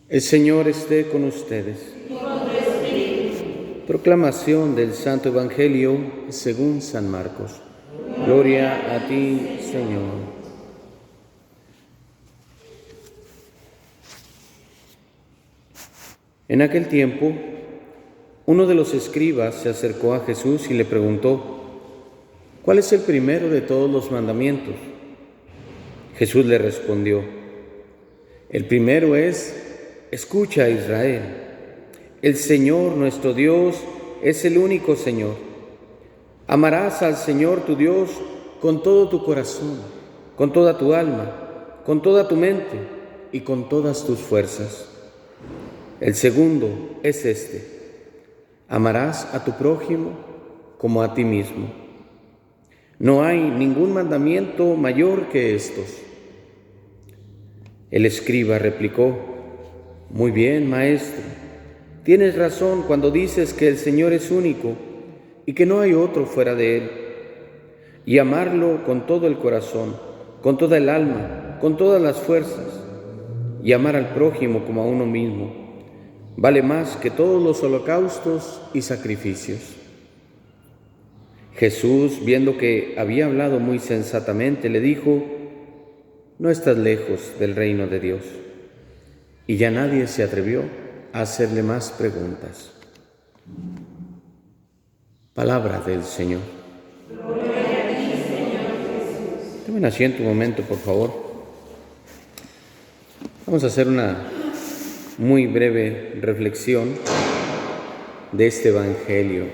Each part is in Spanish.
El Señor esté con ustedes. Proclamación del Santo Evangelio según San Marcos. Gloria a ti, Señor. En aquel tiempo, uno de los escribas se acercó a Jesús y le preguntó: ¿cuál es el primero de todos los mandamientos? Jesús le respondió: el primero es: escucha, Israel, el Señor nuestro Dios es el único Señor. Amarás al Señor tu Dios con todo tu corazón, con toda tu alma, con toda tu mente y con todas tus fuerzas. El segundo es este: amarás a tu prójimo como a ti mismo. No hay ningún mandamiento mayor que estos. El escriba replicó: muy bien, maestro, tienes razón cuando dices que el Señor es único y que no hay otro fuera de Él. Y amarlo con todo el corazón, con toda el alma, con todas las fuerzas, y amar al prójimo como a uno mismo, vale más que todos los holocaustos y sacrificios. Jesús, viendo que había hablado muy sensatamente, le dijo: no estás lejos del reino de Dios. Y ya nadie se atrevió a hacerle más preguntas. Palabra del Señor. Gloria a ti, Señor Jesús. Tomen asiento un momento, por favor. Vamos a hacer una muy breve reflexión de este Evangelio.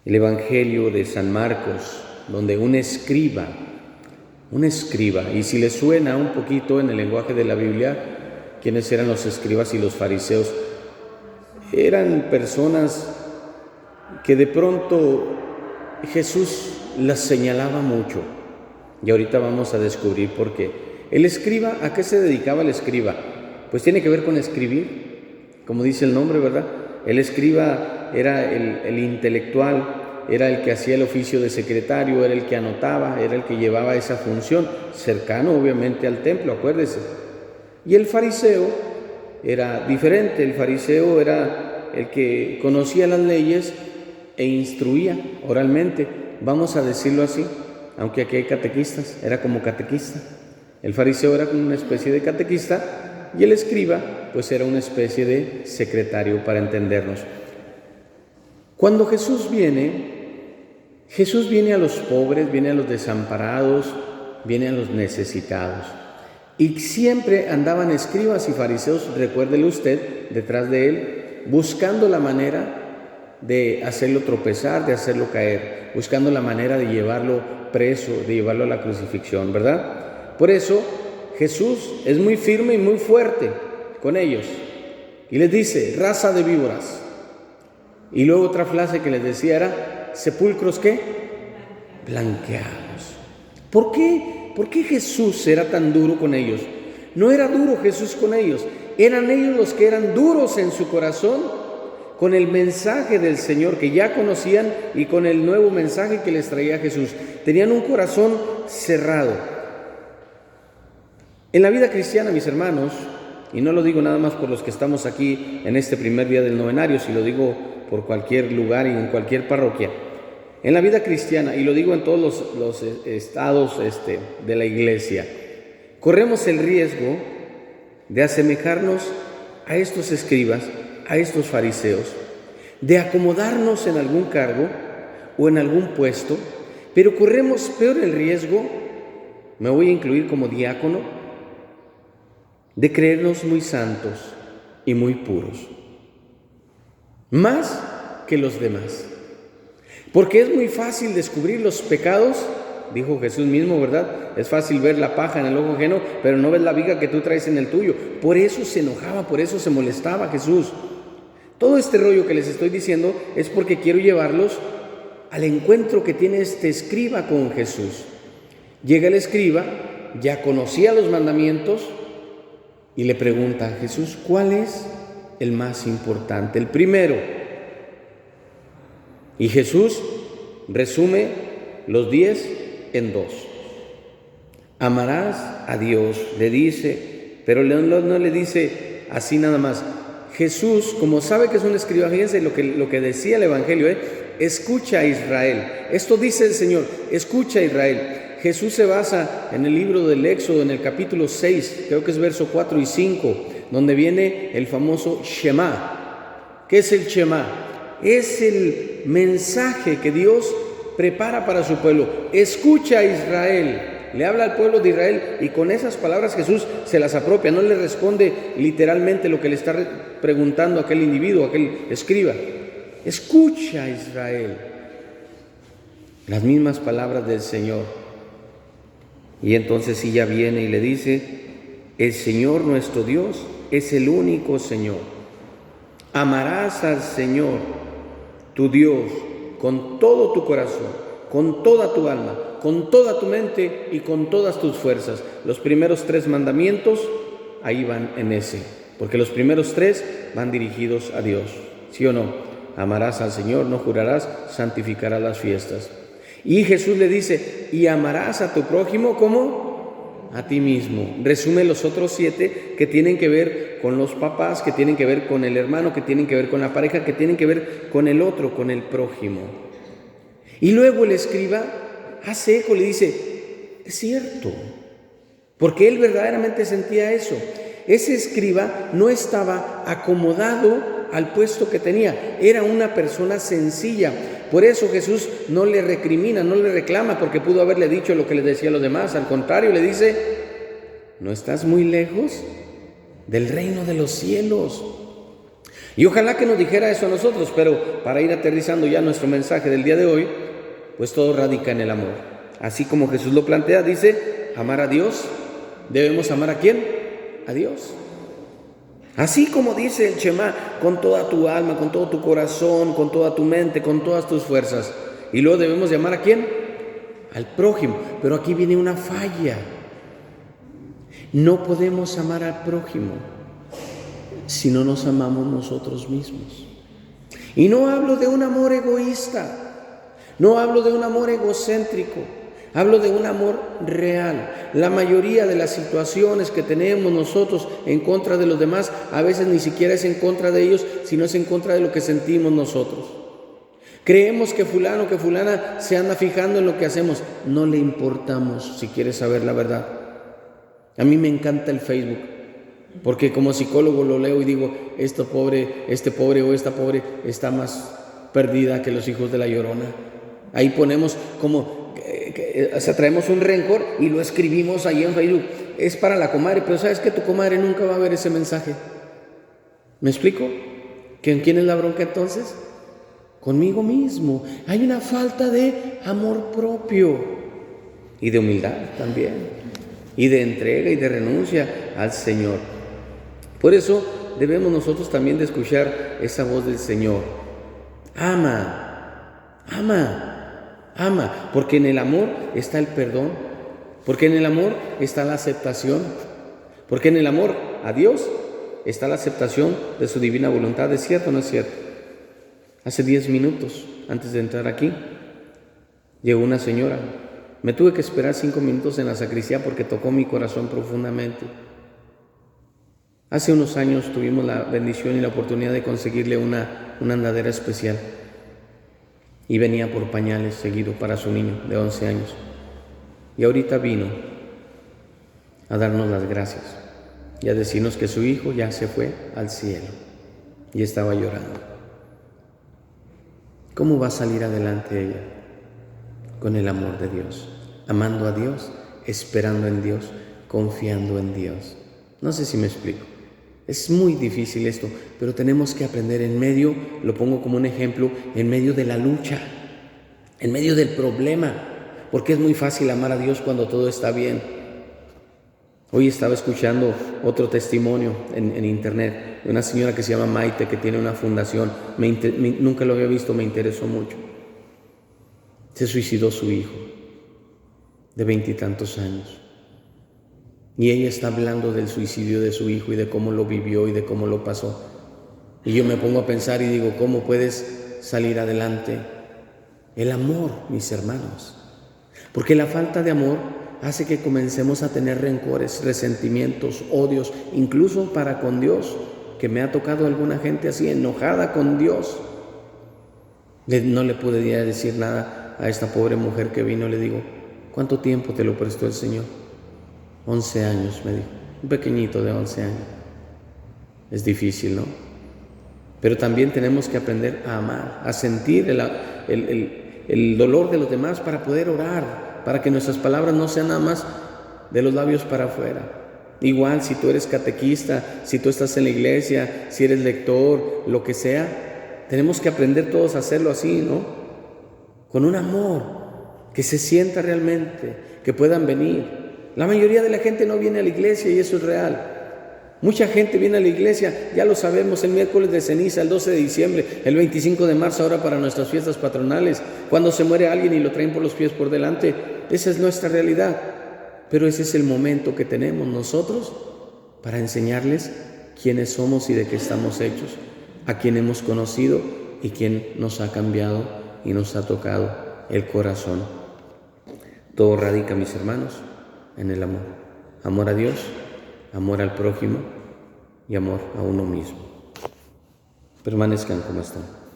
El Evangelio de San Marcos, donde un escriba, y si les suena un poquito en el lenguaje de la Biblia, ¿quiénes eran los escribas y los fariseos? Eran personas que de pronto Jesús las señalaba mucho, y ahorita vamos a descubrir por qué. El escriba, ¿a qué se dedicaba el escriba? Pues tiene que ver con escribir, como dice el nombre, ¿verdad? El escriba era el intelectual, era el que hacía el oficio de secretario, era el que anotaba, era el que llevaba esa función, cercano obviamente al templo, acuérdese. Y el fariseo era diferente, el fariseo era el que conocía las leyes e instruía oralmente, vamos a decirlo así, aunque aquí hay catequistas, era como catequista. El fariseo era como una especie de catequista y el escriba pues era una especie de secretario, para entendernos. Cuando Jesús viene a los pobres, viene a los desamparados, viene a los necesitados. Y siempre andaban escribas y fariseos, recuérdele usted, detrás de él, buscando la manera de hacerlo tropezar, de hacerlo caer, buscando la manera de llevarlo preso, de llevarlo a la crucifixión, ¿verdad? Por eso Jesús es muy firme y muy fuerte con ellos. Y les dice: raza de víboras. Y luego otra frase que les decía era: sepulcros, ¿qué? Blanqueados. ¿Por qué? ¿Por qué Jesús era tan duro con ellos? No era duro Jesús con ellos, eran ellos los que eran duros en su corazón con el mensaje del Señor que ya conocían y con el nuevo mensaje que les traía Jesús. Tenían un corazón cerrado. En la vida cristiana, mis hermanos, y no lo digo nada más por los que estamos aquí en este primer día del novenario, si lo digo por cualquier lugar y en cualquier parroquia, en la vida cristiana, y lo digo en todos los estados de la iglesia, corremos el riesgo de asemejarnos a estos escribas, a estos fariseos, de acomodarnos en algún cargo o en algún puesto, pero corremos peor el riesgo, me voy a incluir como diácono, de creernos muy santos y muy puros, más que los demás. Porque es muy fácil descubrir los pecados, dijo Jesús mismo, ¿verdad? Es fácil ver la paja en el ojo ajeno, pero no ves la viga que tú traes en el tuyo. Por eso se enojaba, por eso se molestaba Jesús. Todo este rollo que les estoy diciendo es porque quiero llevarlos al encuentro que tiene este escriba con Jesús. Llega el escriba, ya conocía los mandamientos, y le pregunta a Jesús: ¿cuál es el más importante, el primero? Y Jesús resume los 10 en 2. Amarás a Dios, le dice, pero no le dice así nada más. Jesús, como sabe que es un escriba, fíjense lo que decía el Evangelio, escucha a Israel. Esto dice el Señor, escucha a Israel. Jesús se basa en el libro del Éxodo, en el capítulo 6, creo que es verso 4 y 5, donde viene el famoso Shema. ¿Qué es el Shema? Es el mensaje que Dios prepara para su pueblo. Escucha a Israel. Le habla al pueblo de Israel y con esas palabras Jesús se las apropia, no le responde literalmente lo que le está preguntando aquel individuo, aquel escriba. Escucha a Israel. Las mismas palabras del Señor. Y entonces ella viene y le dice, el Señor nuestro Dios es el único Señor. Amarás al Señor, tu Dios, con todo tu corazón, con toda tu alma, con toda tu mente y con todas tus fuerzas. Los primeros 3 mandamientos, ahí van en ese, porque los primeros 3 van dirigidos a Dios, ¿sí o no? Amarás al Señor, no jurarás, santificarás las fiestas. Y Jesús le dice, y amarás a tu prójimo como a ti mismo. Resume los otros 7 que tienen que ver con los papás, que tienen que ver con el hermano, que tienen que ver con la pareja, que tienen que ver con el otro, con el prójimo. Y luego el escriba hace eco, le dice, es cierto, porque él verdaderamente sentía eso. Ese escriba no estaba acomodado al puesto que tenía, era una persona sencilla. Por eso Jesús no le recrimina, no le reclama, porque pudo haberle dicho lo que le decía a los demás. Al contrario, le dice, ¿no estás muy lejos del reino de los cielos? Y ojalá que nos dijera eso a nosotros, pero para ir aterrizando ya nuestro mensaje del día de hoy, pues todo radica en el amor. Así como Jesús lo plantea, dice, amar a Dios. ¿Debemos amar a quién? A Dios. Así como dice el Shema, con toda tu alma, con todo tu corazón, con toda tu mente, con todas tus fuerzas. Y luego debemos de amar a quién? Al prójimo. Pero aquí viene una falla. No podemos amar al prójimo si no nos amamos nosotros mismos. Y no hablo de un amor egoísta, no hablo de un amor egocéntrico, hablo de un amor real. La mayoría de las situaciones que tenemos nosotros en contra de los demás, a veces ni siquiera es en contra de ellos, sino es en contra de lo que sentimos nosotros. Creemos que fulano, que fulana se anda fijando en lo que hacemos. No le importamos, si quieres saber la verdad. A mí me encanta el Facebook, porque como psicólogo lo leo y digo, este pobre o esta pobre está más perdida que los hijos de la Llorona. Ahí ponemos como, traemos un rencor y lo escribimos ahí en Facebook. Es para la comadre, pero sabes que tu comadre nunca va a ver ese mensaje. ¿Me explico? ¿Quién es la bronca entonces? Conmigo mismo. Hay una falta de amor propio y de humildad también, y de entrega y de renuncia al Señor. Por eso debemos nosotros también de escuchar esa voz del Señor. Ama, ama, ama, porque en el amor está el perdón, porque en el amor está la aceptación, porque en el amor a Dios está la aceptación de su divina voluntad. ¿Es cierto o no es cierto? Hace 10 minutos, antes de entrar aquí, llegó una señora. Me tuve que esperar 5 minutos en la sacristía porque tocó mi corazón profundamente. Hace unos años tuvimos la bendición y la oportunidad de conseguirle una andadera especial. Y venía por pañales seguido para su niño de 11 años. Y ahorita vino a darnos las gracias y a decirnos que su hijo ya se fue al cielo. Y estaba llorando. ¿Cómo va a salir adelante ella? Con el amor de Dios, amando a Dios, esperando en Dios, confiando en Dios. No sé si me explico. Es muy difícil esto, pero tenemos que aprender en medio, lo pongo como un ejemplo, en medio de la lucha, en medio del problema, porque es muy fácil amar a Dios cuando todo está bien. Hoy estaba escuchando otro testimonio en internet de una señora que se llama Maite, que tiene una fundación. Nunca lo había visto, me interesó mucho. Se suicidó su hijo, de 20 y tantos años. Y ella está hablando del suicidio de su hijo y de cómo lo vivió y de cómo lo pasó. Y yo me pongo a pensar y digo, ¿cómo puedes salir adelante? El amor, mis hermanos. Porque la falta de amor hace que comencemos a tener rencores, resentimientos, odios, incluso para con Dios, que me ha tocado alguna gente así, enojada con Dios. No le podía decir nada a esta pobre mujer que vino. Le digo, ¿cuánto tiempo te lo prestó el Señor? 11 años, me dijo, un pequeñito de 11 años. Es difícil, ¿no? Pero también tenemos que aprender a amar, a sentir el dolor de los demás para poder orar, para que nuestras palabras no sean nada más de los labios para afuera. Igual si tú eres catequista, si tú estás en la iglesia, si eres lector, lo que sea, tenemos que aprender todos a hacerlo así, ¿no? Con un amor, que se sienta realmente, que puedan venir. La mayoría de la gente no viene a la iglesia y eso es real. Mucha gente viene a la iglesia, ya lo sabemos, el miércoles de ceniza, el 12 de diciembre, el 25 de marzo, ahora para nuestras fiestas patronales, cuando se muere alguien y lo traen por los pies por delante. Esa es nuestra realidad, pero ese es el momento que tenemos nosotros para enseñarles quiénes somos y de qué estamos hechos, a quién hemos conocido y quién nos ha cambiado y nos ha tocado el corazón. Todo radica, mis hermanos, en el amor. Amor a Dios, amor al prójimo y amor a uno mismo. Permanezcan como están.